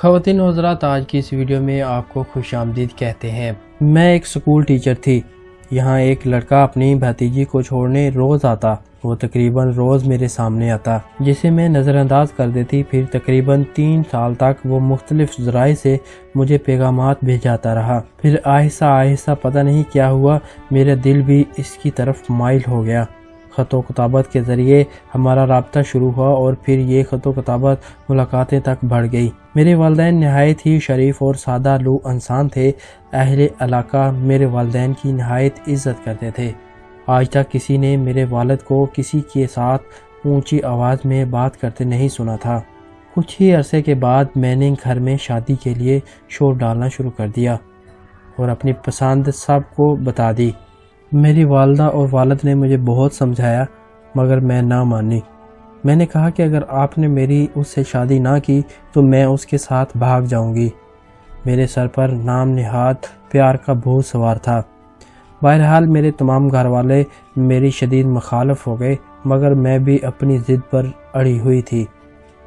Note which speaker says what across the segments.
Speaker 1: خواتین و حضرات، آج کی اس ویڈیو میں آپ کو خوش آمدید کہتے ہیں۔ میں ایک سکول ٹیچر تھی۔ یہاں ایک لڑکا اپنی بھتیجی کو چھوڑنے روز آتا۔ وہ تقریباً روز میرے سامنے آتا، جسے میں نظر انداز کر دیتی۔ پھر تقریباً 3 سال تک وہ مختلف ذرائع سے مجھے پیغامات بھیجاتا رہا۔ پھر آہستہ آہستہ پتہ نہیں کیا ہوا، میرا دل بھی اس کی طرف مائل ہو گیا۔ خط و کتابت کے ذریعے ہمارا رابطہ شروع ہوا اور پھر یہ خط و کتابت ملاقاتیں تک بڑھ گئی۔ میرے والدین نہایت ہی شریف اور سادہ لوح انسان تھے۔ اہل علاقہ میرے والدین کی نہایت عزت کرتے تھے۔ آج تک کسی نے میرے والد کو کسی کے ساتھ اونچی آواز میں بات کرتے نہیں سنا تھا۔ کچھ ہی عرصے کے بعد میں نے گھر میں شادی کے لیے شور ڈالنا شروع کر دیا اور اپنی پسند سب کو بتا دی۔ میری والدہ اور والد نے مجھے بہت سمجھایا، مگر میں نہ مانی۔ میں نے کہا کہ اگر آپ نے میری اس سے شادی نہ کی تو میں اس کے ساتھ بھاگ جاؤں گی۔ میرے سر پر نام نہاد پیار کا بھوت سوار تھا۔ بہرحال میرے تمام گھر والے میری شدید مخالف ہو گئے، مگر میں بھی اپنی ضد پر اڑی ہوئی تھی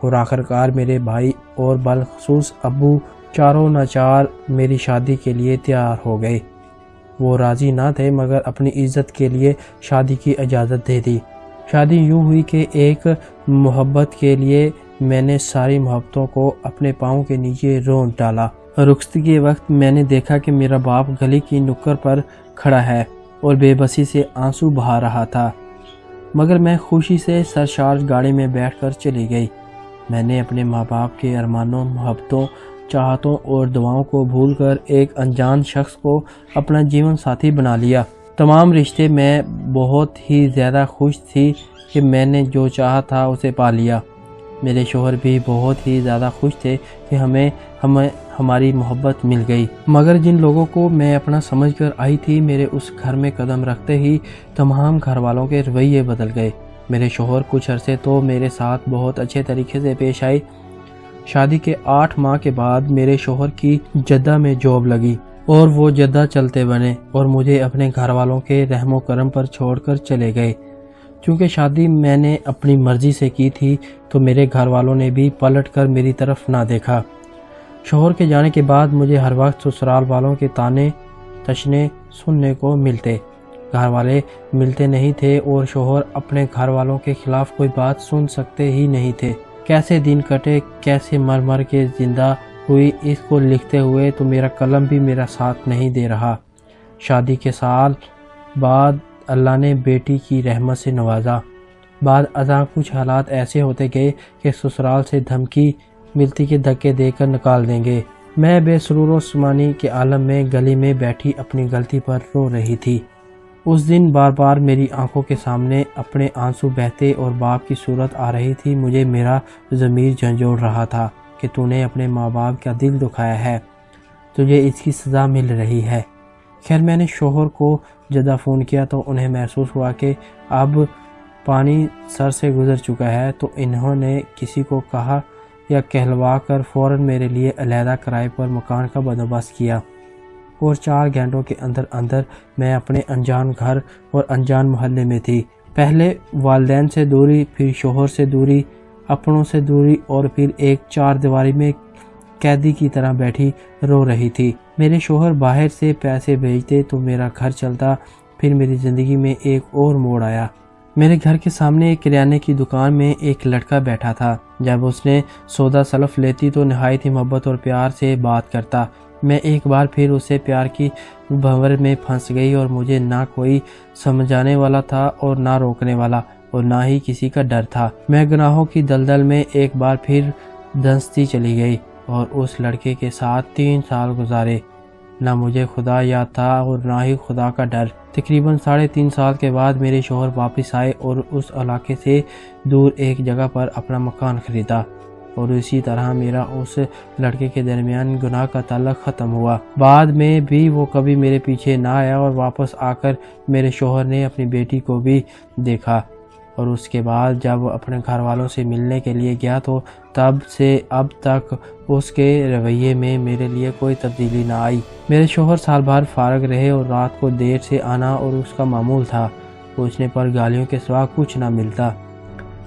Speaker 1: اور آخرکار میرے بھائی اور بالخصوص ابو چاروں ناچار میری شادی کے لیے تیار ہو گئے۔ وہ راضی نہ تھے، مگر اپنی عزت کے لیے شادی کی اجازت دے دی۔ شادی یوں ہوئی کہ ایک محبت کے لیے میں نے ساری محبتوں کو اپنے پاؤں کے نیچے رونت ڈالا۔ رخصتی کے وقت میں نے دیکھا کہ میرا باپ گلی کی نکڑ پر کھڑا ہے اور بے بسی سے آنسو بہا رہا تھا، مگر میں خوشی سے سرشارج گاڑی میں بیٹھ کر چلی گئی۔ میں نے اپنے ماں باپ کے ارمانوں، محبتوں، چاہتوں اور دعاؤں کو بھول کر ایک انجان شخص کو اپنا جیون ساتھی بنا لیا۔ تمام رشتے میں بہت ہی زیادہ خوش تھی کہ میں نے جو چاہا تھا اسے پا لیا۔ میرے شوہر بھی بہت ہی زیادہ خوش تھے کہ ہمیں ہماری محبت مل گئی، مگر جن لوگوں کو میں اپنا سمجھ کر آئی تھی، میرے اس گھر میں قدم رکھتے ہی تمام گھر والوں کے رویے بدل گئے۔ میرے شوہر کچھ عرصے تو میرے ساتھ بہت اچھے طریقے سے پیش آئے۔ شادی کے 8 ماہ کے بعد میرے شوہر کی جدہ میں جاب لگی اور وہ جدہ چلتے بنے اور مجھے اپنے گھر والوں کے رحم و کرم پر چھوڑ کر چلے گئے۔ چونکہ شادی میں نے اپنی مرضی سے کی تھی تو میرے گھر والوں نے بھی پلٹ کر میری طرف نہ دیکھا۔ شوہر کے جانے کے بعد مجھے ہر وقت سسرال والوں کے طعنے تشنے سننے کو ملتے۔ گھر والے ملتے نہیں تھے اور شوہر اپنے گھر والوں کے خلاف کوئی بات سن سکتے ہی نہیں تھے۔ کیسے دن کٹے، کیسے مر مر کے زندہ ہوئی، اس کو لکھتے ہوئے تو میرا قلم بھی میرا ساتھ نہیں دے رہا۔ شادی کے سال بعد اللہ نے بیٹی کی رحمت سے نوازا۔ بعد ازاں کچھ حالات ایسے ہوتے گئے کہ سسرال سے دھمکی ملتی کہ دھکے دے کر نکال دیں گے۔ میں بے سرور و سمانی کے عالم میں گلی میں بیٹھی اپنی غلطی پر رو رہی تھی۔ اس دن بار بار میری آنکھوں کے سامنے اپنے آنسو بہتے اور باپ کی صورت آ رہی تھی۔ مجھے میرا ضمیر جھنجھوڑ رہا تھا کہ تو نے اپنے ماں باپ کا دل دکھایا ہے، تجھے اس کی سزا مل رہی ہے۔ خیر میں نے شوہر کو جدہ فون کیا تو انہیں محسوس ہوا کہ اب پانی سر سے گزر چکا ہے، تو انہوں نے کسی کو کہا یا کہلوا کر فوراً میرے لیے علیحدہ کرائے پر مکان کا بندوبست کیا اور 4 گھنٹوں کے اندر اندر میں اپنے انجان گھر اور انجان محلے میں تھی۔ پہلے والدین سے دوری، پھر شوہر سے دوری، اپنوں سے دوری اور پھر ایک 4 دیواری میں قیدی کی طرح بیٹھی رو رہی تھی۔ میرے شوہر باہر سے پیسے بھیجتے تو میرا گھر چلتا۔ پھر میری زندگی میں ایک اور موڑ آیا۔ میرے گھر کے سامنے ایک کریانے کی دکان میں ایک لڑکا بیٹھا تھا۔ جب اس نے سودا سلف لیتی تو نہایت ہی محبت اور پیار سے بات کرتا۔ میں ایک بار پھر اسے پیار کی بھنور میں پھنس گئی اور مجھے نہ کوئی سمجھانے والا تھا اور نہ روکنے والا اور نہ ہی کسی کا ڈر تھا۔ میں گناہوں کی دلدل میں ایک بار پھر دھنستی چلی گئی اور اس لڑکے کے ساتھ 3 سال گزارے۔ نہ مجھے خدا یاد تھا اور نہ ہی خدا کا ڈر۔ تقریباً 3.5 سال کے بعد میرے شوہر واپس آئے اور اس علاقے سے دور ایک جگہ پر اپنا مکان خریدا اور اسی طرح میرا اس لڑکے کے درمیان گناہ کا تعلق ختم ہوا۔ بعد میں بھی وہ کبھی میرے پیچھے نہ آیا اور واپس آ کر میرے شوہر نے اپنی بیٹی کو بھی دیکھا اور اس کے بعد جب اپنے گھر والوں سے ملنے کے لیے گیا تو تب سے اب تک اس کے رویے میں میرے لیے کوئی تبدیلی نہ آئی۔ میرے شوہر سال بھر فارغ رہے اور رات کو دیر سے آنا اور اس کا معمول تھا۔ پوچھنے پر گالیوں کے سوا کچھ نہ ملتا۔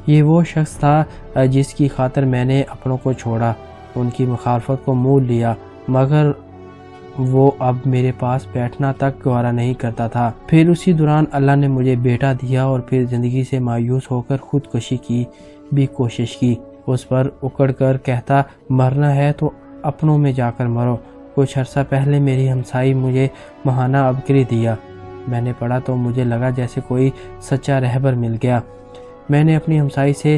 Speaker 1: یہ وہ شخص تھا جس کی خاطر میں نے اپنوں کو چھوڑا ان کی مخالفت کو مول لیا، مگر وہ اب میرے پاس بیٹھنا تک گوارا نہیں کرتا تھا۔ پھر اسی دوران اللہ نے مجھے بیٹا دیا اور پھر زندگی سے مایوس ہو کر خودکشی کی بھی کوشش کی۔ اس پر اکڑ کر کہتا مرنا ہے تو اپنوں میں جا کر مرو۔ کچھ عرصہ پہلے میری ہمسائی مجھے ماہانہ عبقری دیا۔ میں نے پڑھا تو مجھے لگا جیسے کوئی سچا رہبر مل گیا۔ میں نے اپنی ہمسائی سے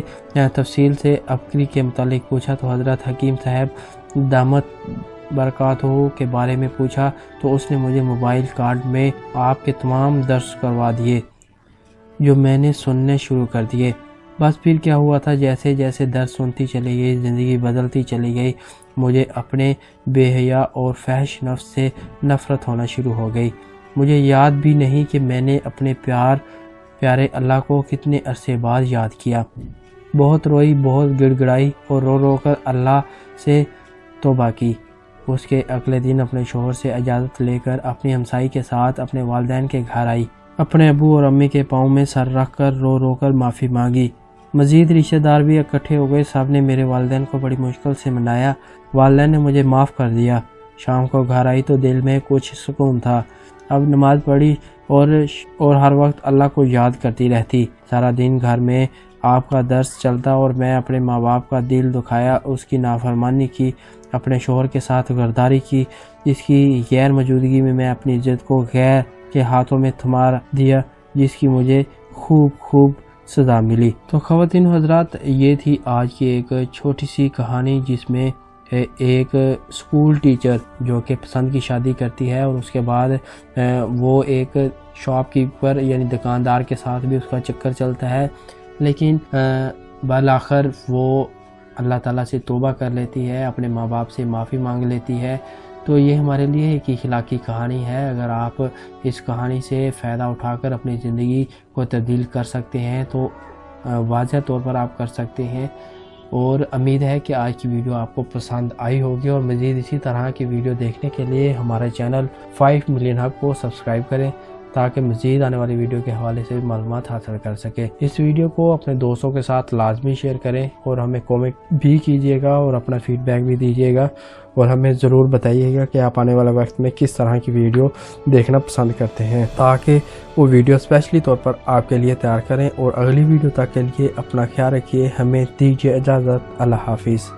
Speaker 1: تفصیل سے عبقری کے متعلق پوچھا تو حضرت حکیم صاحب دامت برکاتہ کے بارے میں پوچھا تو اس نے مجھے موبائل کارڈ میں آپ کے تمام درس کروا دیے، جو میں نے سننے شروع کر دیے۔ بس پھر کیا ہوا تھا، جیسے جیسے درس سنتی چلی گئی، زندگی بدلتی چلی گئی، مجھے اپنے بے حیا اور فحش نفس سے نفرت ہونا شروع ہو گئی۔ مجھے یاد بھی نہیں کہ میں نے اپنے پیارے اللہ کو کتنے عرصے بعد یاد کیا۔ بہت روئی، بہت گڑ گڑائی اور رو رو کر اللہ سے توبہ کی۔ اس کے اگلے دن اپنے شوہر سے اجازت لے کر اپنی ہمسائی کے ساتھ اپنے والدین کے گھر آئی۔ اپنے ابو اور امی کے پاؤں میں سر رکھ کر رو رو کر معافی مانگی۔ مزید رشتہ دار بھی اکٹھے ہو گئے، سب نے میرے والدین کو بڑی مشکل سے منایا۔ والدین نے مجھے معاف کر دیا۔ شام کو گھر آئی تو دل میں کچھ سکون تھا۔ اب نماز پڑھی اور ہر وقت اللہ کو یاد کرتی رہتی۔ سارا دن گھر میں آپ کا درس چلتا اور میں اپنے ماں باپ کا دل دکھایا، اس کی نافرمانی کی، اپنے شوہر کے ساتھ غداری کی، جس کی غیر موجودگی میں اپنی عزت کو غیر کے ہاتھوں میں تھما دیا، جس کی مجھے خوب سزا ملی۔ تو خواتین حضرات، یہ تھی آج کی ایک چھوٹی سی کہانی، جس میں ایک اسکول ٹیچر جو کہ پسند کی شادی کرتی ہے اور اس کے بعد وہ ایک شاپ کیپر یعنی دکاندار کے ساتھ بھی اس کا چکر چلتا ہے، لیکن بالآخر وہ اللہ تعالیٰ سے توبہ کر لیتی ہے، اپنے ماں باپ سے معافی مانگ لیتی ہے۔ تو یہ ہمارے لیے ایک اخلاقی کہانی ہے۔ اگر آپ اس کہانی سے فائدہ اٹھا کر اپنی زندگی کو تبدیل کر سکتے ہیں تو واضح طور پر آپ کر سکتے ہیں، اور امید ہے کہ آج کی ویڈیو آپ کو پسند آئی ہوگی، اور مزید اسی طرح کی ویڈیو دیکھنے کے لیے ہمارے چینل 5 ملین ہب کو سبسکرائب کریں تاکہ مزید آنے والی ویڈیو کے حوالے سے معلومات حاصل کر سکیں۔ اس ویڈیو کو اپنے دوستوں کے ساتھ لازمی شیئر کریں اور ہمیں کامنٹ بھی کیجیے گا اور اپنا فیڈ بیک بھی دیجیے گا، اور ہمیں ضرور بتائیے گا کہ آپ آنے والے وقت میں کس طرح کی ویڈیو دیکھنا پسند کرتے ہیں، تاکہ وہ ویڈیو اسپیشلی طور پر آپ کے لیے تیار کریں۔ اور اگلی ویڈیو تک کے لیے اپنا خیال رکھیے۔ ہمیں دیجیے اجازت۔ اللہ حافظ۔